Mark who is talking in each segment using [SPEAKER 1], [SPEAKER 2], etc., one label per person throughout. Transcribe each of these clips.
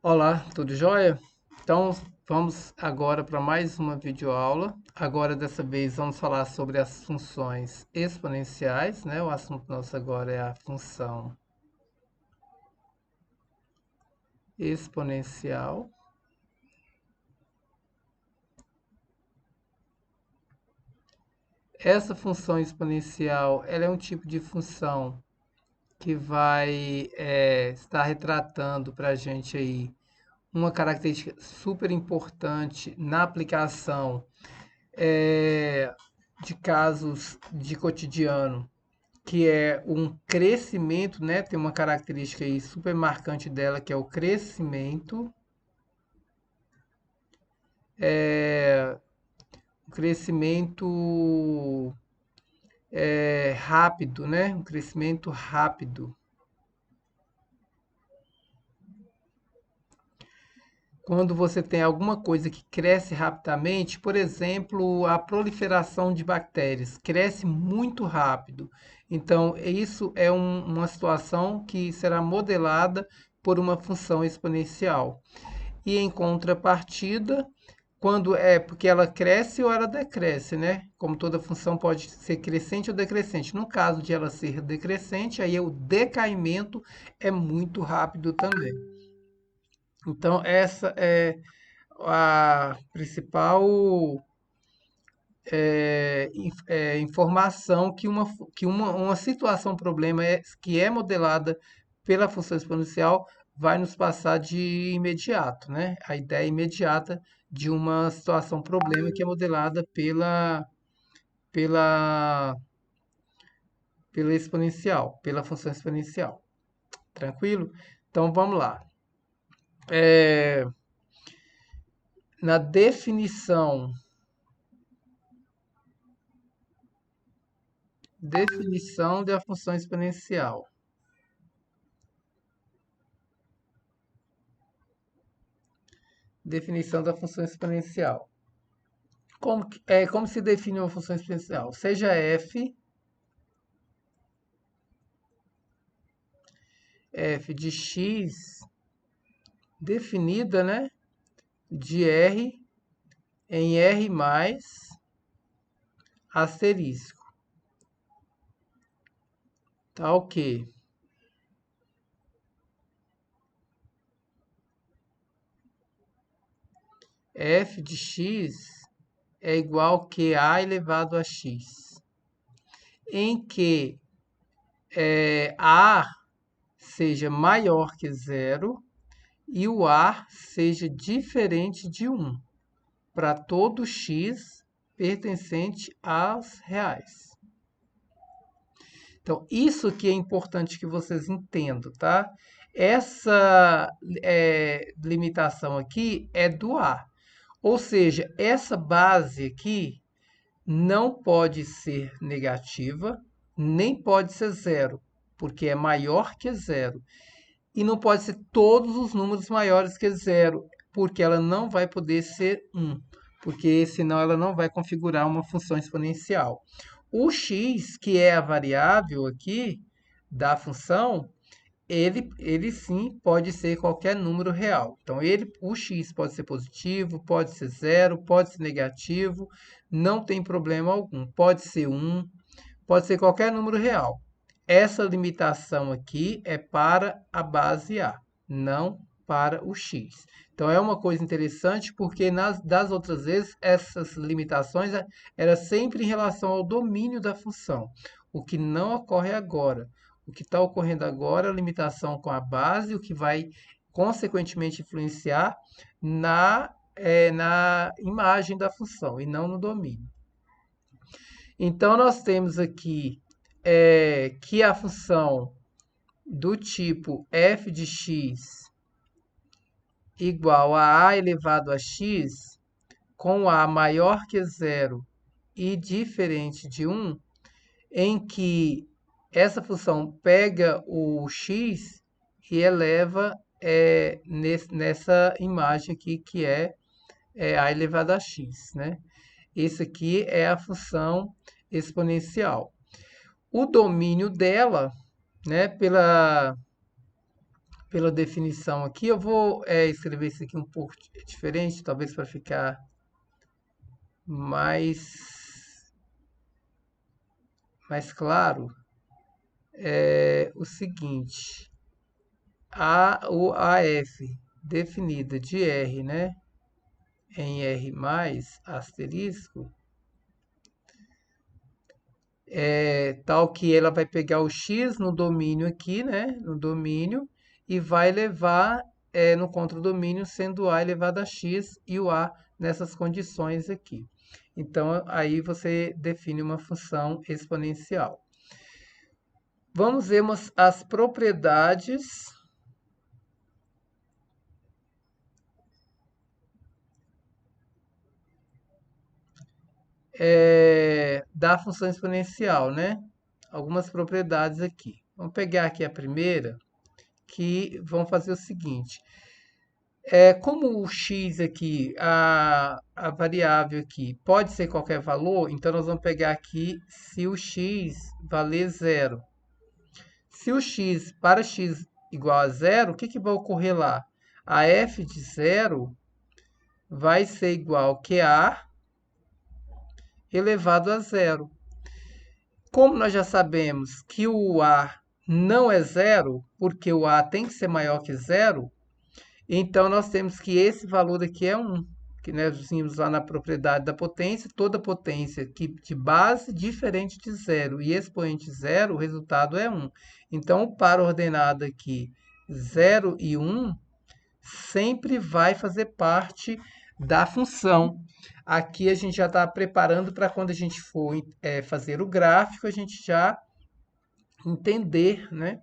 [SPEAKER 1] Olá, tudo jóia? Então, vamos agora para mais uma videoaula. Agora, dessa vez, vamos falar sobre as funções exponenciais, né? O assunto nosso agora é a função exponencial. Essa função exponencial, ela é um tipo de função que vai estar retratando para a gente aí uma característica super importante na aplicação de casos de cotidiano, que é um crescimento, né? Tem uma característica aí super marcante dela, que é o crescimento, um crescimento rápido, né? Um crescimento rápido. Quando você tem alguma coisa que cresce rapidamente, por exemplo, a proliferação de bactérias cresce muito rápido. Então, isso é uma situação que será modelada por uma função exponencial. E em contrapartida, quando é porque ela cresce ou ela decresce, né? Como toda função pode ser crescente ou decrescente. No caso de ela ser decrescente, aí o decaimento é muito rápido também. Então, essa é a principal informação que uma situação, problema que é modelada pela função exponencial vai nos passar de imediato, né? A ideia imediata de uma situação, problema que é modelada pela, pela exponencial, pela função exponencial. Tranquilo? Então vamos lá. É, na definição da função exponencial. Definição da função exponencial. Como se define uma função exponencial? Seja f de x definida, né, de r em r mais asterisco. Tá ok. F de x é igual que a elevado a x, em que a seja maior que zero e o a seja diferente de 1 para todo x pertencente aos reais. Então, isso que é importante que vocês entendam, tá? Essa limitação aqui é do A. Ou seja, essa base aqui não pode ser negativa, nem pode ser zero, porque é maior que zero. E não pode ser todos os números maiores que zero, porque ela não vai poder ser 1, porque senão ela não vai configurar uma função exponencial. O x, que é a variável aqui da função, ele sim pode ser qualquer número real. Então, o x pode ser positivo, pode ser zero, pode ser negativo, não tem problema algum. Pode ser 1, pode ser qualquer número real. Essa limitação aqui é para a base A, não para o x. Então é uma coisa interessante porque das outras vezes essas limitações era sempre em relação ao domínio da função, o que não ocorre agora. O que está ocorrendo agora é a limitação com a base, o que vai consequentemente influenciar na imagem da função e não no domínio. Então, nós temos aqui que a função do tipo f de x igual a elevado a x, com a maior que zero e diferente de 1, em que essa função pega o x e eleva nessa imagem aqui, que é a elevado a x, né? Esse aqui é a função exponencial. O domínio dela, né, pela definição aqui. Eu vou escrever isso aqui um pouco diferente, talvez para ficar mais claro. É o seguinte, o AF definida de R, né, em R mais asterisco, tal que ela vai pegar o x no domínio aqui, né, no domínio, e vai levar no contradomínio, sendo A elevado a x e o A nessas condições aqui. Então, aí você define uma função exponencial. Vamos ver as propriedades da função exponencial, né? Algumas propriedades aqui. Vamos pegar aqui a primeira, que vão fazer o seguinte. Como o x aqui, a variável aqui, pode ser qualquer valor, então nós vamos pegar aqui se o x valer zero. Se o x, para x igual a zero, o que vai ocorrer lá? A f de zero vai ser igual que a elevado a zero. Como nós já sabemos que o a não é zero, porque o a tem que ser maior que zero, então nós temos que esse valor aqui é 1, que nós vimos lá na propriedade da potência, toda potência que de base diferente de zero e expoente zero, o resultado é 1. Então, o par ordenado aqui 0 e 1 sempre vai fazer parte da função. Aqui a gente já está preparando para quando a gente for fazer o gráfico, a gente já entender, né?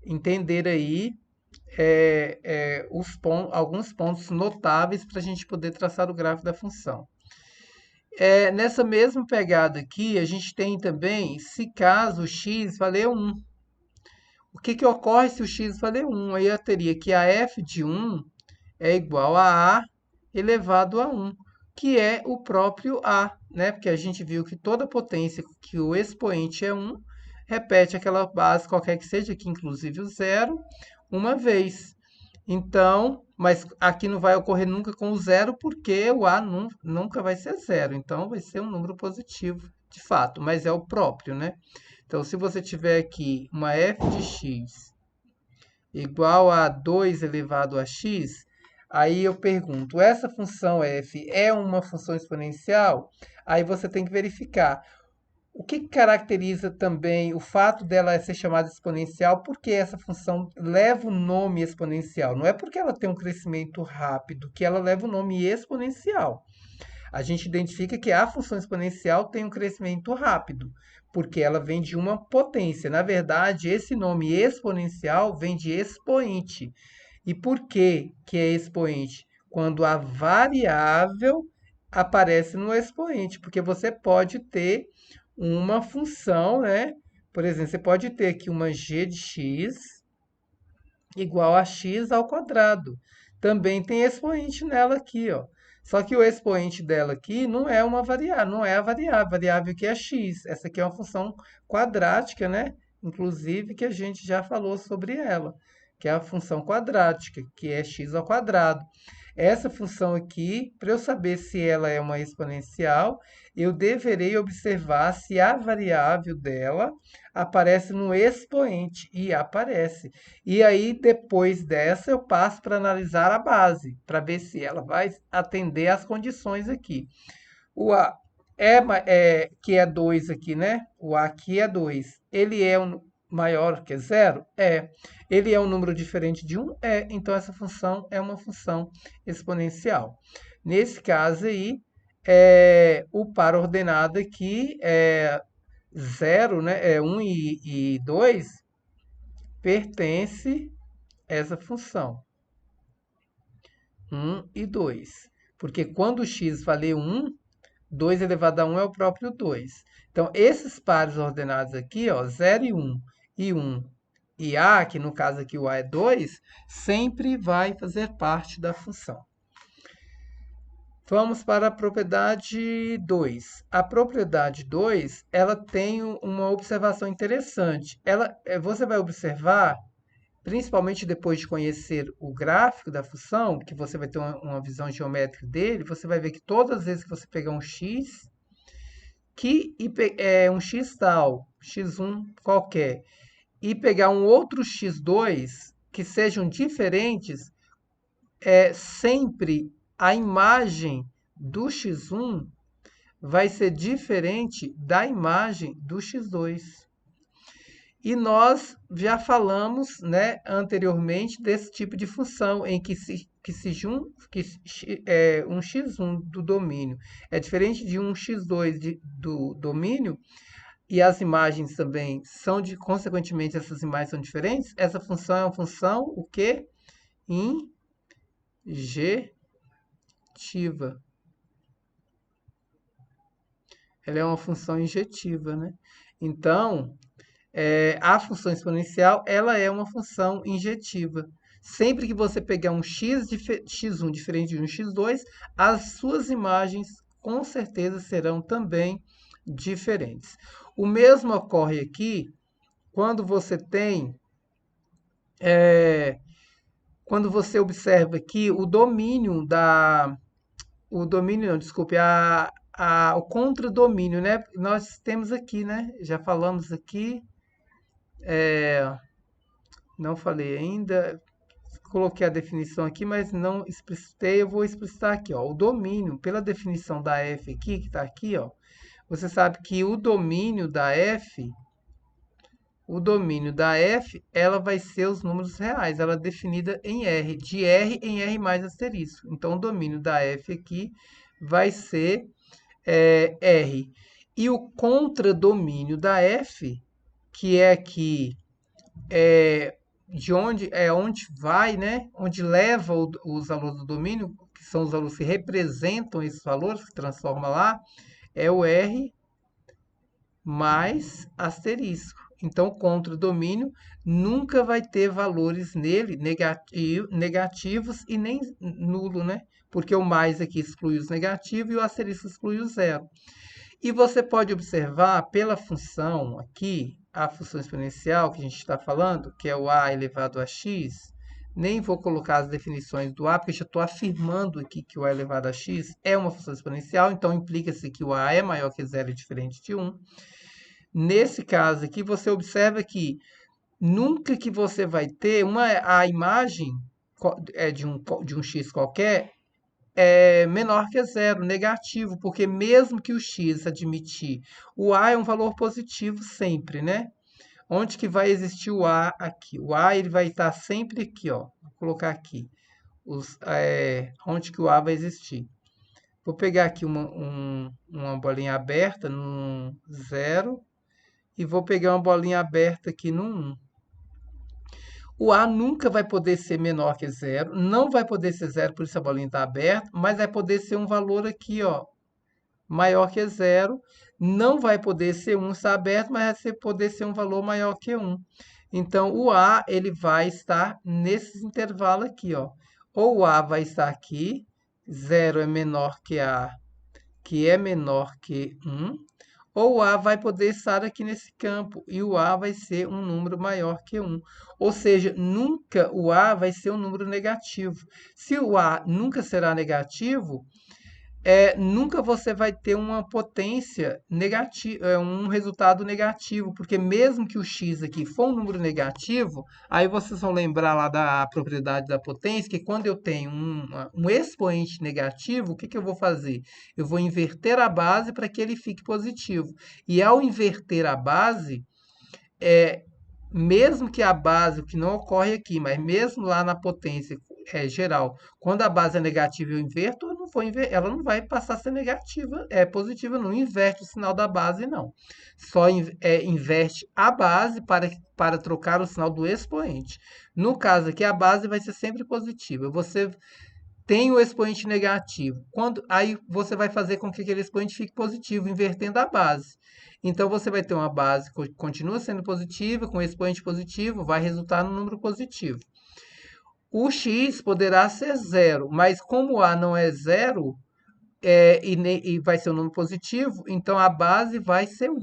[SPEAKER 1] Entender aí alguns pontos notáveis para a gente poder traçar o gráfico da função. Nessa mesma pegada aqui, a gente tem também, se caso x valer 1. O que ocorre se o x valer 1? Aí eu teria que a f de 1 é igual a elevado a 1, que é o próprio a, né? Porque a gente viu que toda potência que o expoente é 1, repete aquela base qualquer que seja, aqui inclusive o zero, uma vez. Então, mas aqui não vai ocorrer nunca com o zero, porque o a nunca vai ser zero. Então, vai ser um número positivo, de fato, mas é o próprio, né? Então, se você tiver aqui uma f de x igual a 2 elevado a x, aí eu pergunto, essa função f é uma função exponencial? Aí você tem que verificar. O que caracteriza também o fato dela ser chamada exponencial? Porque essa função leva o nome exponencial. Não é porque ela tem um crescimento rápido que ela leva o nome exponencial. A gente identifica que a função exponencial tem um crescimento rápido, porque ela vem de uma potência. Na verdade, esse nome exponencial vem de expoente. E por que é expoente? Quando a variável aparece no expoente, porque você pode ter uma função, né? Por exemplo, você pode ter aqui uma g de x igual a x ao quadrado. Também tem expoente nela aqui, ó. Só que o expoente dela aqui não é uma variável, não é a variável que é x. Essa aqui é uma função quadrática, né? Inclusive que a gente já falou sobre ela, que é a função quadrática, que é x ao quadrado. Essa função aqui, para eu saber se ela é uma exponencial, eu deverei observar se a variável dela aparece no expoente, e aparece. E aí, depois dessa, eu passo para analisar a base, para ver se ela vai atender às condições aqui. O A que é 2 aqui, né? O A aqui é 2. Ele é maior que zero? É. Ele é um número diferente de 1? É. Então, essa função é uma função exponencial. Nesse caso aí, o par ordenado aqui é 0, né? 1 e 2 pertence a essa função. 1 e 2. Porque quando x valer 1, 2 elevado a 1 é o próprio 2. Então, esses pares ordenados aqui, ó, 0 e 1, e 1 e a, que no caso aqui o a é 2, sempre vai fazer parte da função. Vamos para a propriedade 2. A propriedade 2, ela tem uma observação interessante. Você vai observar principalmente depois de conhecer o gráfico da função, que você vai ter uma visão geométrica dele, você vai ver que todas as vezes que você pegar um x, é um x tal, x1 qualquer, e pegar um outro x2 que sejam diferentes, sempre a imagem do x1 vai ser diferente da imagem do x2. E nós já falamos, né, anteriormente desse tipo de função em que um x1 do domínio é diferente de um x2 do domínio e as imagens também são consequentemente essas imagens são diferentes. Essa função é uma função o quê? Injetiva. Ela é uma função injetiva, né? Então, a função exponencial, ela é uma função injetiva. Sempre que você pegar um x1 diferente de um x2, as suas imagens com certeza serão também diferentes. O mesmo ocorre aqui quando você tem, quando você observa aqui o domínio não, desculpe, o contradomínio, né? Nós temos aqui, né? Já falamos aqui, não falei ainda, coloquei a definição aqui, mas não explicitei, eu vou explicitar aqui, ó. O domínio, pela definição da f aqui, que está aqui, ó, você sabe que o domínio da f, ela vai ser os números reais, ela é definida em R, de R em R mais asterisco. Então, o domínio da f aqui vai ser R. E o contradomínio da f, que é aqui de onde vai, né? Onde leva os valores do domínio, que são os valores que representam esses valores, que transforma lá, é o R mais asterisco. Então, o contradomínio nunca vai ter valores nele negativos e nem nulo, né? Porque o mais aqui exclui os negativos e o asterisco exclui o zero. E você pode observar pela função aqui, a função exponencial que a gente está falando, que é o a elevado a x, nem vou colocar as definições do a, porque já estou afirmando aqui que o a elevado a x é uma função exponencial, então implica-se que o a é maior que zero e diferente de 1. Nesse caso aqui, você observa que nunca que você vai ter a imagem de um x qualquer é menor que zero, negativo, porque mesmo que o x admitir, o a é um valor positivo sempre, né? Onde que vai existir o a aqui? O a ele vai estar sempre aqui, ó. Vou colocar aqui. Onde que o a vai existir? Vou pegar aqui uma bolinha aberta no 0 e vou pegar uma bolinha aberta aqui no 1. O A nunca vai poder ser menor que zero, não vai poder ser zero, por isso a bolinha está aberta, mas vai poder ser um valor aqui, ó, maior que zero. Não vai poder ser 1, está aberto, mas vai poder ser um valor maior que 1. Então, o A ele vai estar nesse intervalo aqui, ó. Ou o A vai estar aqui, 0 é menor que A, que é menor que 1, ou o A vai poder estar aqui nesse campo, e o A vai ser um número maior que 1. Ou seja, nunca o A vai ser um número negativo. Se o A nunca será negativo, nunca você vai ter uma potência negativa, um resultado negativo, porque mesmo que o x aqui for um número negativo, aí vocês vão lembrar lá da propriedade da potência, que quando eu tenho um expoente negativo, o que eu vou fazer? Eu vou inverter a base para que ele fique positivo. E ao inverter a base, mesmo que a base, o que não ocorre aqui, mas mesmo lá na potência geral, quando a base é negativa eu inverto, ela não vai passar a ser negativa, positiva, não inverte o sinal da base, não. Só inverte a base para trocar o sinal do expoente. No caso aqui, a base vai ser sempre positiva. Você tem o expoente negativo. Aí você vai fazer com que aquele expoente fique positivo, invertendo a base. Então, você vai ter uma base que continua sendo positiva, com expoente positivo, vai resultar no número positivo. O x poderá ser zero, mas como o a não é zero, e vai ser um número positivo, então a base vai ser 1.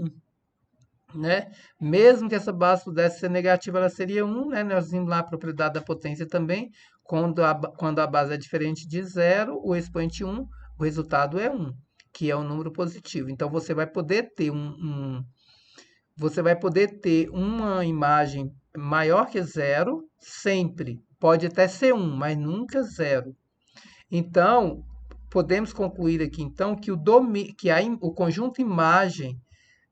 [SPEAKER 1] né? Mesmo que essa base pudesse ser negativa, ela seria 1, né? Nós vimos lá a propriedade da potência também. Quando a base é diferente de zero, o expoente 1, o resultado é 1, que é um número positivo. Então, você vai poder ter uma imagem maior que zero sempre. Pode até ser 1, mas nunca zero. Então, podemos concluir aqui então que o conjunto imagem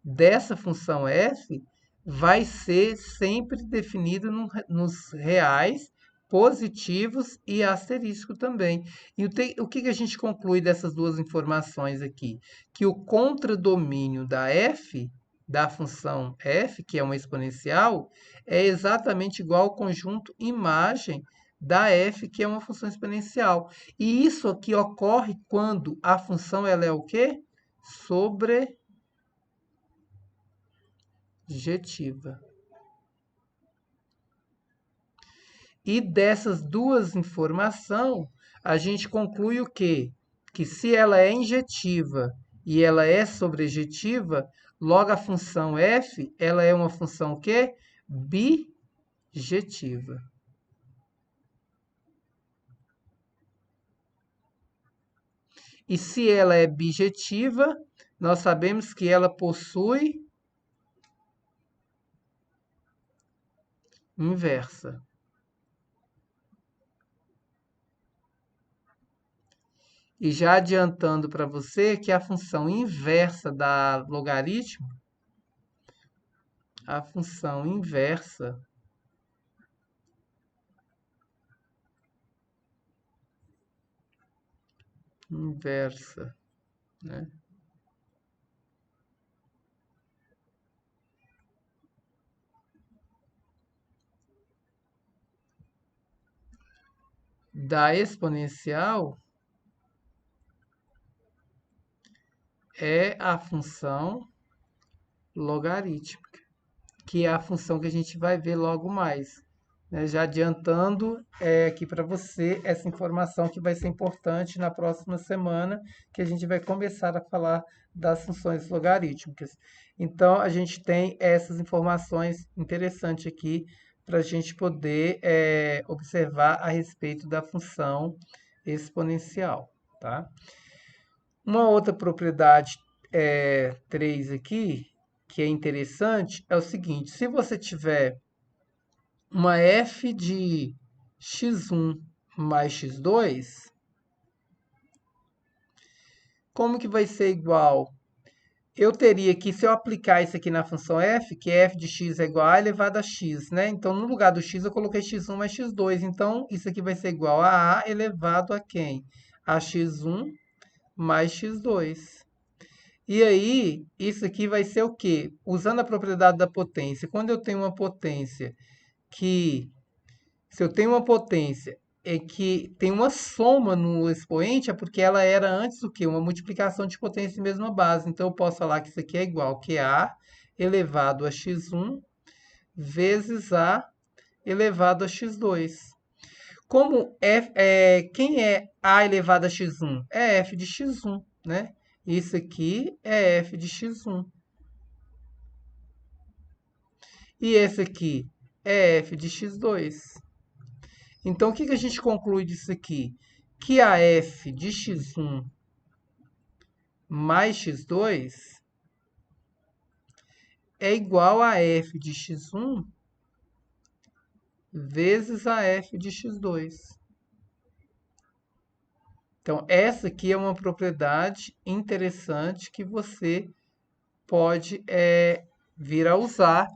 [SPEAKER 1] dessa função f vai ser sempre definido nos reais, positivos e asterisco também. E o que a gente conclui dessas duas informações aqui? Que o contradomínio da f, da função f, que é uma exponencial, é exatamente igual ao conjunto imagem da f, que é uma função exponencial. E isso aqui ocorre quando a função ela é o quê? Sobrejetiva. E dessas duas informações, a gente conclui o quê? Que se ela é injetiva e ela é sobrejetiva, logo a função f, ela é uma função o quê? Bijetiva. E se ela é bijetiva, nós sabemos que ela possui inversa. E já adiantando para você que a função inversa da logaritmo, a função inversa, né, da exponencial é a função logarítmica, que é a função que a gente vai ver logo mais, né? Já adiantando aqui para você essa informação que vai ser importante na próxima semana, que a gente vai começar a falar das funções logarítmicas. Então, a gente tem essas informações interessantes aqui para a gente poder observar a respeito da função exponencial, tá? Uma outra propriedade 3 aqui, que é interessante, é o seguinte: se você tiver uma f de x1 mais x2, como que vai ser igual? Eu teria que, se eu aplicar isso aqui na função f, que f de x é igual a elevado a x, né? Então, no lugar do x, eu coloquei x1 mais x2. Então, isso aqui vai ser igual a elevado a quem? A x1 mais x2. E aí, isso aqui vai ser o quê? Usando a propriedade da potência. Quando eu tenho uma potência que, se eu tenho uma potência que tem uma soma no expoente, é porque ela era antes do que? Uma multiplicação de potência em mesma base. Então, eu posso falar que isso aqui é igual que A elevado a x1 vezes A elevado a x2. Quem é A elevado a x1? É f de x1, né? Isso aqui é f de x1. E esse aqui é f de x2. Então, o que a gente conclui disso aqui? Que a f de x1 mais x2 é igual a f de x1 vezes a f de x2. Então, essa aqui é uma propriedade interessante que você pode vir a usar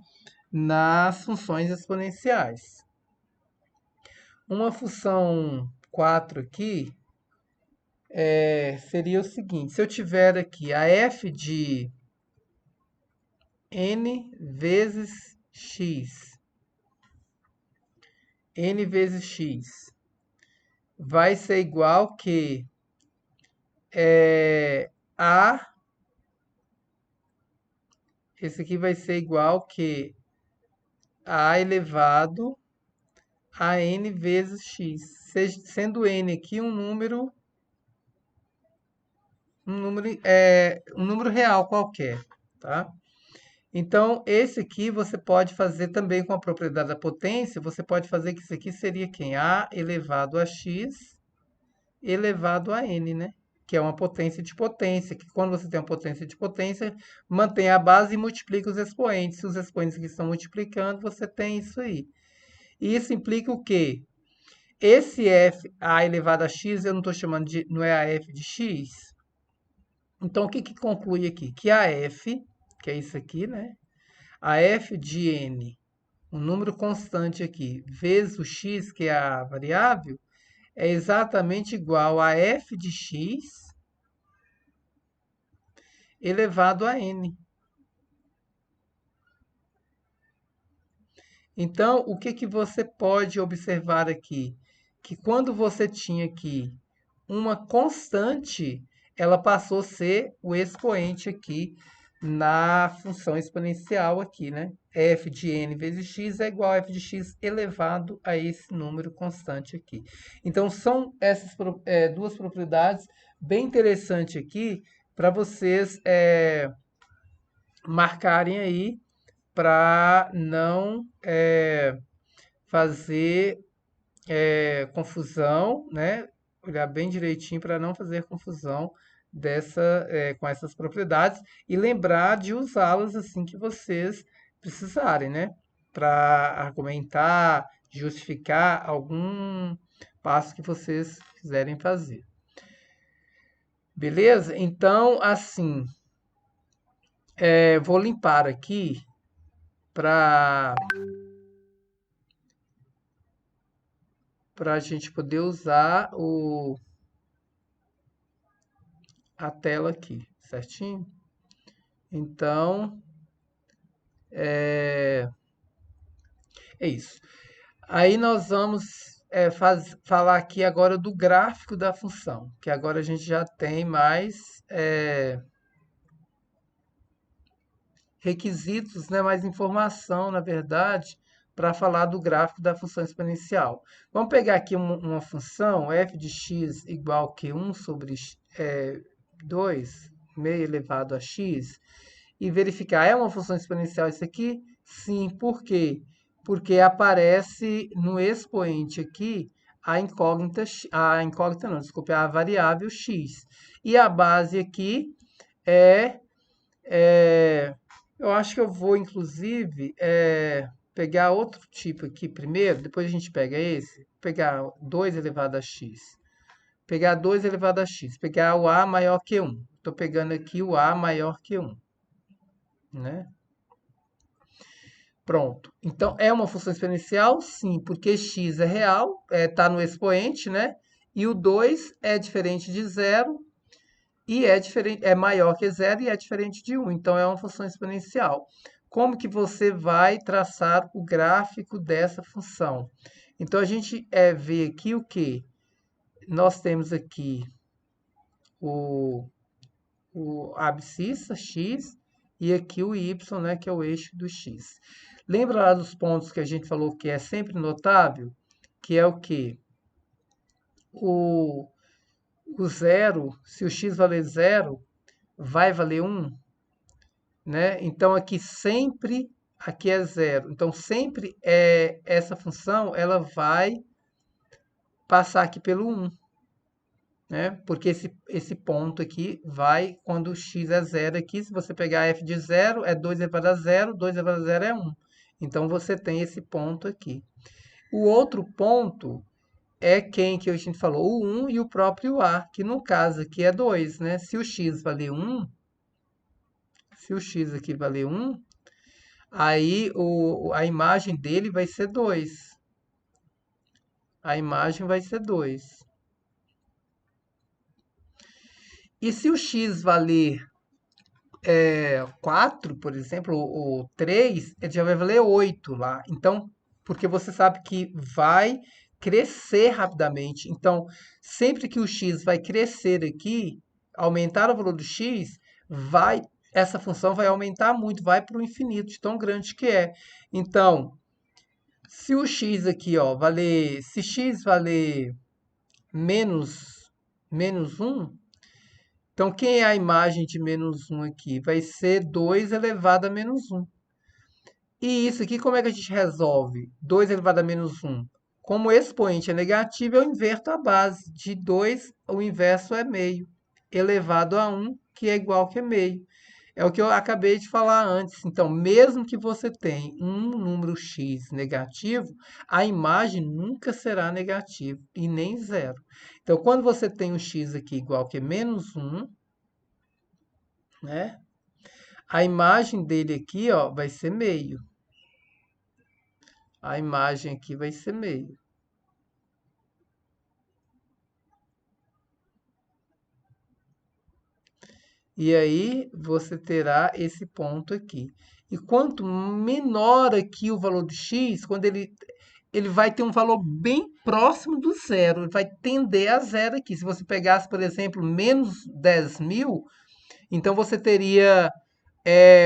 [SPEAKER 1] nas funções exponenciais. Uma função 4 aqui seria o seguinte: se eu tiver aqui a f de n vezes x vai ser igual que a, esse aqui vai ser igual que a elevado a n vezes x, sendo n aqui um número real qualquer, tá? Então, esse aqui você pode fazer também com a propriedade da potência, você pode fazer que isso aqui seria quem? A elevado a x elevado a n, né? Que é uma potência de potência, que quando você tem uma potência de potência, mantém a base e multiplica os expoentes. Se os expoentes aqui estão multiplicando, você tem isso aí. E isso implica o quê? Esse f, a elevado a x, eu não estou chamando de, não é a f de x? Então, o que que conclui aqui? Que a f, que é isso aqui, né? A f de n, um número constante aqui, vezes o x, que é a variável, é exatamente igual a f de x elevado a n. Então, o que que você pode observar aqui? Que quando você tinha aqui uma constante, ela passou a ser o expoente aqui na função exponencial aqui, né? F de n vezes x é igual a f de x elevado a esse número constante aqui. Então, são essas duas propriedades bem interessantes aqui para vocês marcarem aí para não fazer confusão, né? Olhar bem direitinho para não fazer confusão com essas propriedades e lembrar de usá-las assim que vocês precisarem, né? Para argumentar, justificar algum passo que vocês quiserem fazer. Beleza? Então, assim, vou limpar aqui para a gente poder usar a tela aqui, certinho? Então, é isso. Aí nós vamos falar aqui agora do gráfico da função, que agora a gente já tem mais requisitos, né, mais informação, na verdade, para falar do gráfico da função exponencial. Vamos pegar aqui uma função, f de x igual que 1 sobre 2, meio elevado a x, e verificar, é uma função exponencial isso aqui? Sim, por quê? Porque aparece no expoente aqui a incógnita não, desculpe, a variável x. E a base aqui é, eu acho que eu vou, inclusive, pegar outro tipo aqui primeiro, depois a gente pega esse, pegar 2 elevado a x. Pegar 2 elevado a x, pegar o a maior que 1. Estou pegando aqui o a maior que 1, né? Pronto. Então, é uma função exponencial? Sim, porque x é real, está no expoente, né? E o 2 é diferente de zero e é maior que zero e é diferente de 1. Então, é uma função exponencial. Como que você vai traçar o gráfico dessa função? Então, a gente vê aqui o quê? Nós temos aqui a abscissa x e aqui o y, né, que é o eixo do x. Lembra lá dos pontos que a gente falou que é sempre notável? Que é o quê? O zero, se o x valer zero, vai valer 1, né? Então, aqui é zero. Então, sempre essa função, ela vai passar aqui pelo 1. Né? Porque esse ponto aqui vai, quando x é zero aqui, se você pegar f de zero, é 2 elevado a zero, 2 elevado a zero é 1. Então, você tem esse ponto aqui. O outro ponto é quem que a gente falou, o 1 e o próprio a, que no caso aqui é 2, né? Se o x valer 1, se o x aqui valer 1, aí a imagem dele vai ser 2. A imagem vai ser 2. E se o x valer 4, por exemplo, ou 3, ele já vai valer 8 lá. Então, porque você sabe que vai crescer rapidamente. Então, sempre que o x vai crescer aqui, aumentar o valor do x, essa função vai aumentar muito, vai para o infinito, de tão grande que é. Então, se o x aqui, ó, se x valer menos 1, Então, quem é a imagem de menos 1 aqui? Vai ser 2 elevado a menos 1. E isso aqui, como é que a gente resolve? 2 elevado a menos 1. Como o expoente é negativo, eu inverto a base. De 2, o inverso é meio, elevado a 1, que é igual que meio. É o que eu acabei de falar antes. Então, mesmo que você tenha um número x negativo, a imagem nunca será negativa e nem zero. Então, quando você tem um x aqui igual que menos 1, né? A imagem dele aqui, ó, vai ser meio. A imagem aqui vai ser meio. E aí você terá esse ponto aqui. E quanto menor aqui o valor do x, quando ele vai ter um valor bem próximo do zero, ele vai tender a zero aqui. Se você pegasse, por exemplo, menos 10.000, então você teria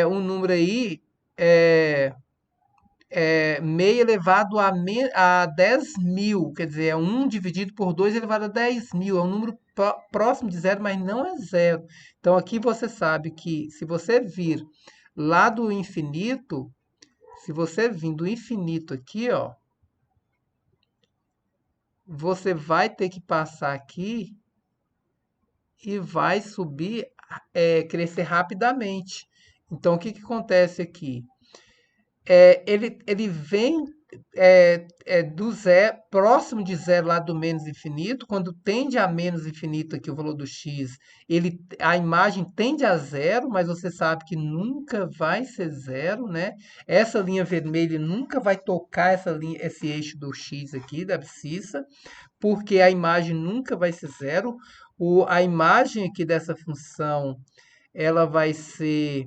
[SPEAKER 1] um número aí, é, meio elevado a 10.000, quer dizer, é 1 dividido por 2 elevado a 10.000, é um número próximo de zero, mas não é zero. Então aqui você sabe que se você vir lá do infinito, se você vir do infinito aqui, ó, você vai ter que passar aqui e vai subir, crescer rapidamente. Então o que acontece aqui? Ele vem do zero, próximo de zero lá do menos infinito, quando tende a menos infinito aqui o valor do x, a imagem tende a zero, mas você sabe que nunca vai ser zero, né? Essa linha vermelha nunca vai tocar esse eixo do x aqui, da abscissa, porque a imagem nunca vai ser zero. A imagem aqui dessa função, ela vai ser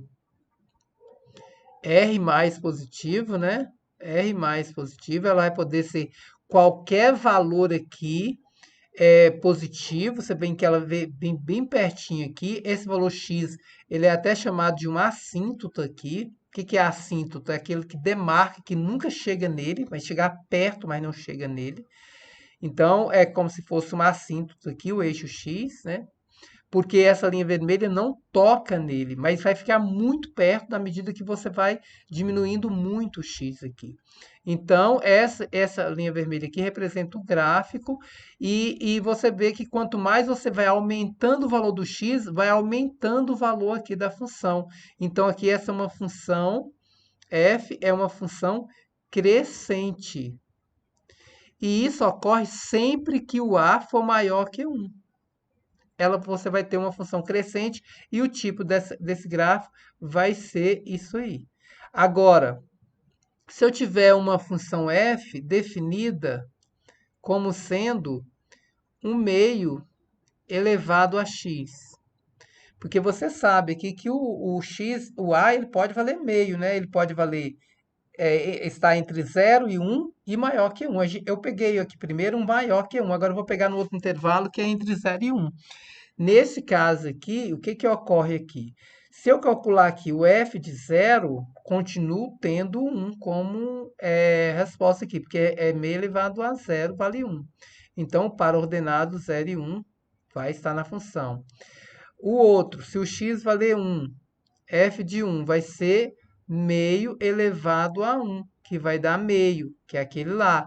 [SPEAKER 1] R mais positivo, né? R mais positivo, ela vai poder ser qualquer valor aqui positivo. Você vê que ela vem bem pertinho aqui. Esse valor x, ele é até chamado de um assíntota aqui. O que que é assíntota? É aquele que demarca, que nunca chega nele, vai chegar perto, mas não chega nele. Então, é como se fosse uma assíntota aqui, o eixo x, né? Porque essa linha vermelha não toca nele, mas vai ficar muito perto na medida que você vai diminuindo muito o x aqui. Então, essa linha vermelha aqui representa o gráfico, e você vê que quanto mais você vai aumentando o valor do x, vai aumentando o valor aqui da função. Então, aqui essa é uma função, f é uma função crescente. E isso ocorre sempre que o a for maior que 1. Você vai ter uma função crescente e o tipo desse gráfico vai ser isso aí. Agora, se eu tiver uma função f definida como sendo um meio elevado a x, porque você sabe aqui que o x, o a, ele pode valer meio, né? Ele pode valer, está entre 0 e 1 e maior que 1. Eu peguei aqui primeiro um maior que 1, agora eu vou pegar no outro intervalo que é entre 0 e 1. Nesse caso aqui, o que que ocorre aqui? Se eu calcular aqui o f de 0, continuo tendo 1 como resposta aqui, porque é meio elevado a 0 vale 1. Então, para ordenado 0 e 1, vai estar na função. O outro, se o x valer 1, f de 1 vai ser meio elevado a 1, que vai dar meio, que é aquele lá,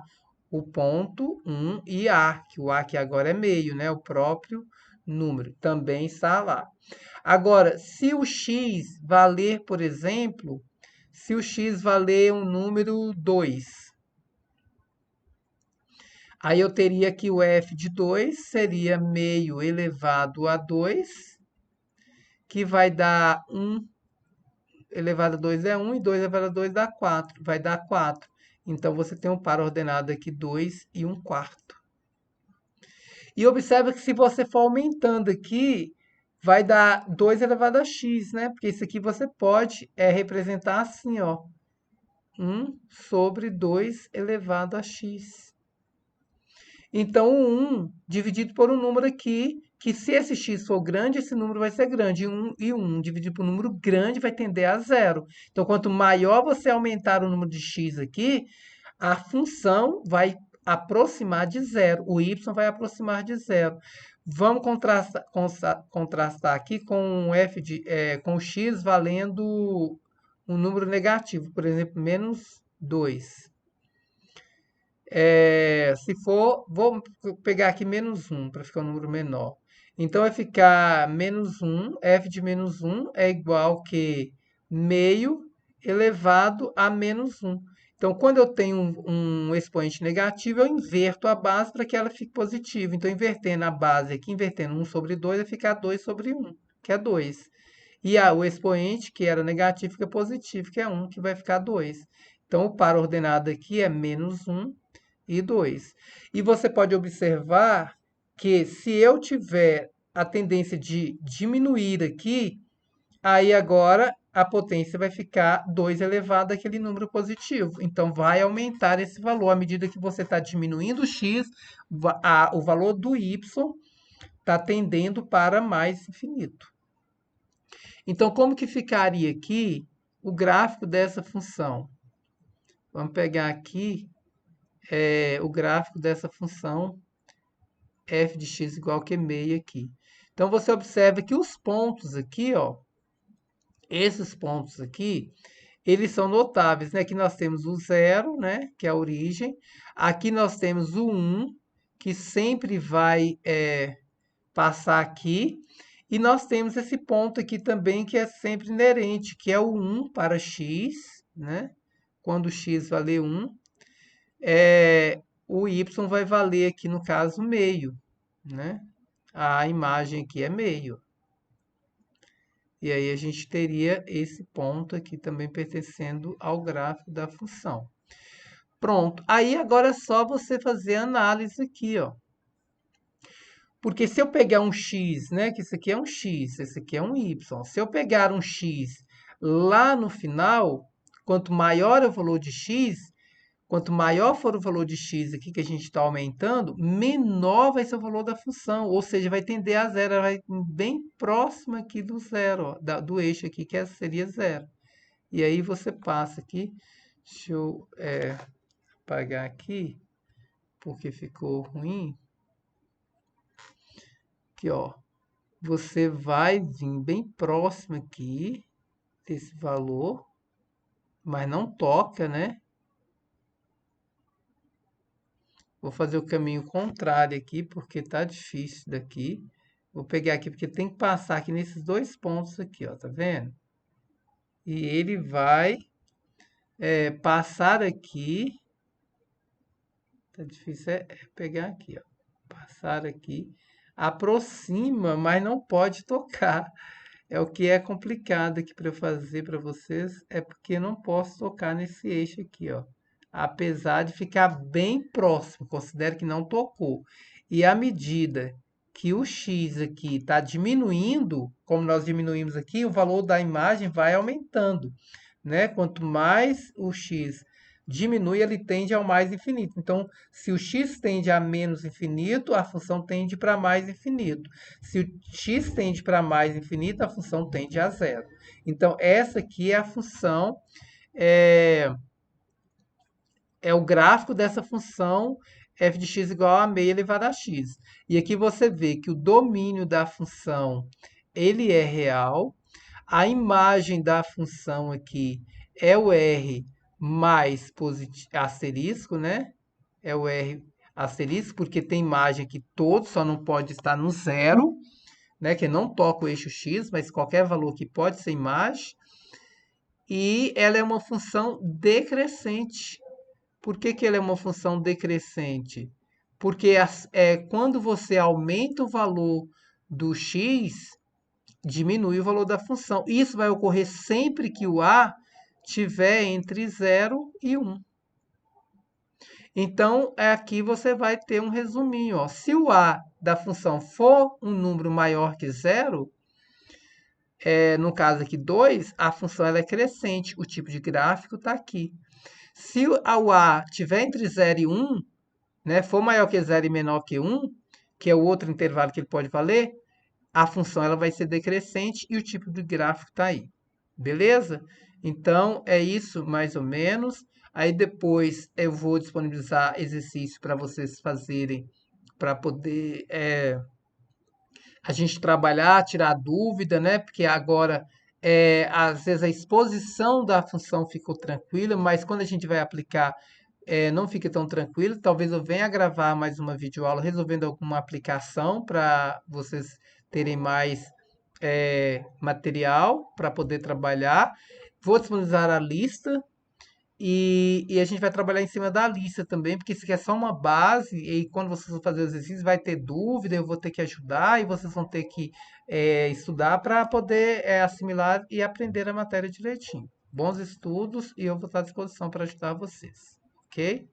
[SPEAKER 1] o ponto 1 e a, que o a que agora é meio, né? O próprio número também está lá. Agora, se o x valer, por exemplo, se o x valer um número 2, aí eu teria que o f de 2 seria meio elevado a 2, que vai dar 1 elevado a 2 é 1, e 2 elevado a 2 dá 4, vai dar 4. Então, você tem um par ordenado aqui 2 e 1 quarto. E observa que se você for aumentando aqui, vai dar 2 elevado a x, né? Porque isso aqui você pode representar assim, ó. 1 sobre 2 elevado a x. Então, o 1 dividido por um número aqui, que se esse x for grande, esse número vai ser grande. E 1 dividido por um número grande vai tender a zero. Então, quanto maior você aumentar o número de x aqui, a função vai aproximar de zero. O y vai aproximar de zero. Vamos contrastar aqui com com o x valendo um número negativo, por exemplo, menos 2. Se for, vou pegar aqui menos 1 para ficar um número menor. Então, vai ficar menos 1, f de menos 1 é igual que meio elevado a menos 1. Então, quando eu tenho um expoente negativo, eu inverto a base para que ela fique positiva. Então, invertendo a base aqui, invertendo 1 sobre 2, vai ficar 2 sobre 1, que é 2. E o expoente, que era negativo, fica positivo, que é 1, que vai ficar 2. Então, o par ordenado aqui é menos 1 e 2. E você pode observar que se eu tiver a tendência de diminuir aqui, aí agora a potência vai ficar 2 elevado àquele número positivo. Então, vai aumentar esse valor. À medida que você está diminuindo o x, o valor do y está tendendo para mais infinito. Então, como que ficaria aqui o gráfico dessa função? Vamos pegar aqui o gráfico dessa função f de x igual que meio aqui. Então, você observa que os pontos aqui, ó, esses pontos aqui, eles são notáveis, né? Aqui nós temos o 0, né? Que é a origem. Aqui nós temos o 1, que sempre vai passar aqui. E nós temos esse ponto aqui também, que é sempre inerente, que é o 1 para x, né? Quando x valer 1, o y vai valer aqui, no caso, meio, né? A imagem aqui é meio. E aí a gente teria esse ponto aqui também pertencendo ao gráfico da função. Pronto. Aí agora é só você fazer a análise aqui, ó. Porque se eu pegar um x, né, que isso aqui é um x, esse aqui é um y. Se eu pegar um x lá no final, quanto maior é o valor de x, quanto maior for o valor de x aqui que a gente está aumentando, menor vai ser o valor da função. Ou seja, vai tender a zero, ela vai bem próximo aqui do zero, ó, do eixo aqui, que seria zero. E aí você passa aqui, deixa eu apagar aqui, porque ficou ruim. Aqui, ó, você vai vir bem próximo aqui desse valor, mas não toca, né? Vou fazer o caminho contrário aqui, porque tá difícil daqui. Vou pegar aqui, porque tem que passar aqui nesses dois pontos aqui, ó, tá vendo? E ele vai passar aqui. Tá difícil pegar aqui, ó. Passar aqui. Aproxima, mas não pode tocar. É o que é complicado aqui para eu fazer para vocês, é porque eu não posso tocar nesse eixo aqui, ó. Apesar de ficar bem próximo, considere que não tocou. E à medida que o x aqui está diminuindo, como nós diminuímos aqui, o valor da imagem vai aumentando, né? Quanto mais o x diminui, ele tende ao mais infinito. Então, se o x tende a menos infinito, a função tende para mais infinito. Se o x tende para mais infinito, a função tende a zero. Então, essa aqui é a função, é o gráfico dessa função f de x igual a meio elevado a x. E aqui você vê que o domínio da função ele é real. A imagem da função aqui é o r mais asterisco, né? É o r asterisco, porque tem imagem aqui todo, só não pode estar no zero, né? Que não toca o eixo x, mas qualquer valor que pode ser imagem. E ela é uma função decrescente. Por que ela é uma função decrescente? Porque quando você aumenta o valor do x, diminui o valor da função. Isso vai ocorrer sempre que o a tiver entre 0 e 1. Então, aqui você vai ter um resuminho. Ó. Se o a da função for um número maior que 0, no caso aqui 2, a função ela é crescente. O tipo de gráfico está aqui. Se o a tiver entre 0 e 1, né, for maior que 0 e menor que 1, que é o outro intervalo que ele pode valer, a função ela vai ser decrescente e o tipo de gráfico está aí. Beleza? Então, é isso mais ou menos. Aí depois eu vou disponibilizar exercício para vocês fazerem, para poder a gente trabalhar, tirar dúvida, né? Porque agora, às vezes, a exposição da função ficou tranquila, mas quando a gente vai aplicar, não fica tão tranquilo. Talvez eu venha gravar mais uma videoaula resolvendo alguma aplicação para vocês terem mais material para poder trabalhar. Vou disponibilizar a lista e a gente vai trabalhar em cima da lista também, porque isso aqui é só uma base, e quando vocês vão fazer os exercícios, vai ter dúvida, eu vou ter que ajudar, e vocês vão ter que estudar para poder assimilar e aprender a matéria direitinho. Bons estudos, e eu vou estar à disposição para ajudar vocês, ok?